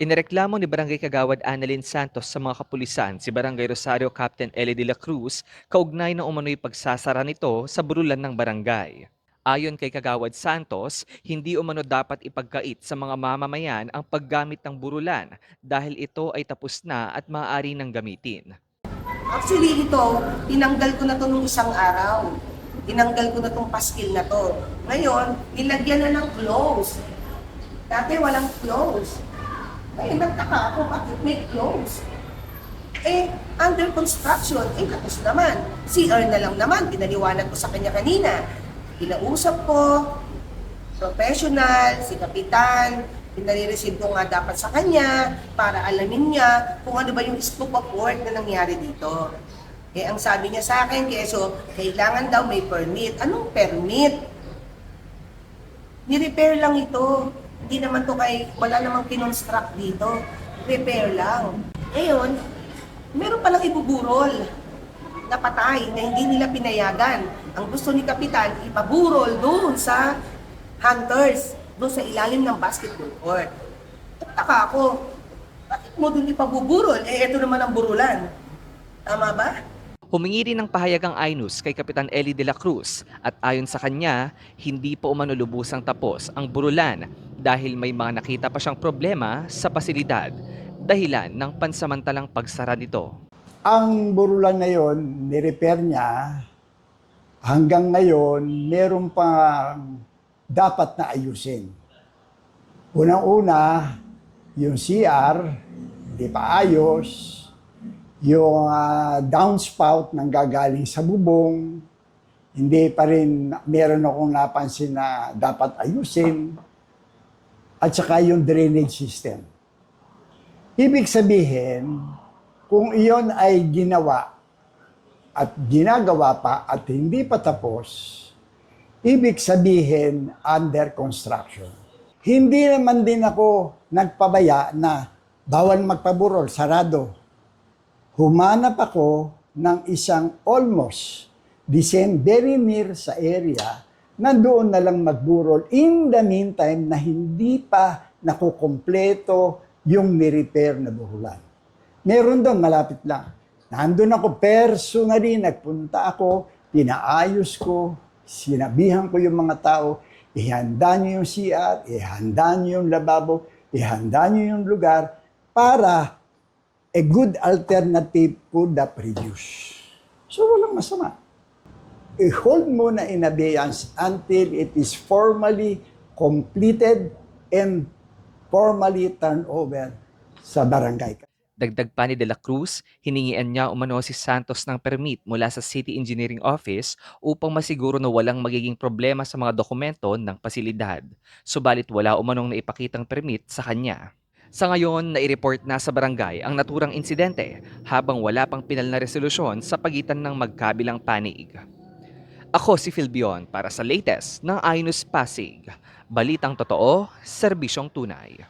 Inireklamo ni Barangay Kagawad Annalyn Santos sa mga kapulisan si Barangay Rosario Captain Eli de la Cruz kaugnay ng umano'y pagsasara nito sa burulan ng barangay. Ayon kay Kagawad Santos, hindi umano dapat ipagkait sa mga mamamayan ang paggamit ng burulan dahil ito ay tapos na at maaari nang gamitin. Actually, ito, tinanggal ko na to nung isang araw. Tinanggal ko na tong paskil na to. Ngayon, nilagyan na ng close. Dati walang close. Ngayon, nagtaka ako, bakit may close? Under construction, tapos naman. CR na lang naman, pinaliwanag ko sa kanya kanina. Pinausap ko, professional, si Kapitan, pinare-receive ko nga dapat sa kanya para alamin niya kung ano ba yung scope of work na nangyari dito. Ang sabi niya sa akin, keso, kailangan daw may permit. Anong permit? Ni-repair lang ito. Hindi naman to wala namang kinonstruct dito. Repair lang. Ngayon, meron palang ibuburol na patay na hindi nila pinayagan. Ang gusto ni Kapitan, ipaburol doon sa hunters, doon sa ilalim ng basketball court. Taka ako, bakit mo doon ipabuburol? Ito naman ang burulan. Tama ba? Humingi rin ng pahayag ang Ainus kay Kapitan Eli de la Cruz at ayon sa kanya, hindi pa umano lubusang tapos ang burulan dahil may mga nakita pa siyang problema sa pasilidad dahilan ng pansamantalang pagsara nito. Ang burulan na yon, nirepair niya. Hanggang ngayon, meron pang dapat na ayusin. Unang-una, yung CR, hindi pa ayos. Yung downspout nang gagaling sa bubong, hindi pa rin meron akong napansin na dapat ayusin. At saka yung drainage system. Ibig sabihin, kung iyon ay ginawa at ginagawa pa at hindi pa tapos, ibig sabihin under construction. Hindi naman din ako nagpabaya na bawal magpaburol, sarado. Humanap ako ng isang almost the same, very near sa area, na doon na lang magburol in the meantime na hindi pa nakukompleto yung ni-repair na burulan. Meron doon, malapit lang. Nandun ako personally, nagpunta ako, pinaayos ko, sinabihan ko yung mga tao, ihanda nyo yung CR, ihanda nyo yung lababo, ihanda nyo yung lugar para a good alternative could the produce. So walang masama. I-hold muna in abeyance until it is formally completed and formally turned over sa barangay. Dagdag pa ni De La Cruz, hiningian niya umano si Santos ng permit mula sa City Engineering Office upang masiguro na walang magiging problema sa mga dokumento ng pasilidad. Subalit wala umanong naipakitang permit sa kanya. Sa ngayon, nai-report na sa barangay ang naturang insidente habang wala pang pinal na resolusyon sa pagitan ng magkabilang panig. Ako si Philbion para sa latest ng Ainus Pasig. Balitang totoo, serbisyong tunay.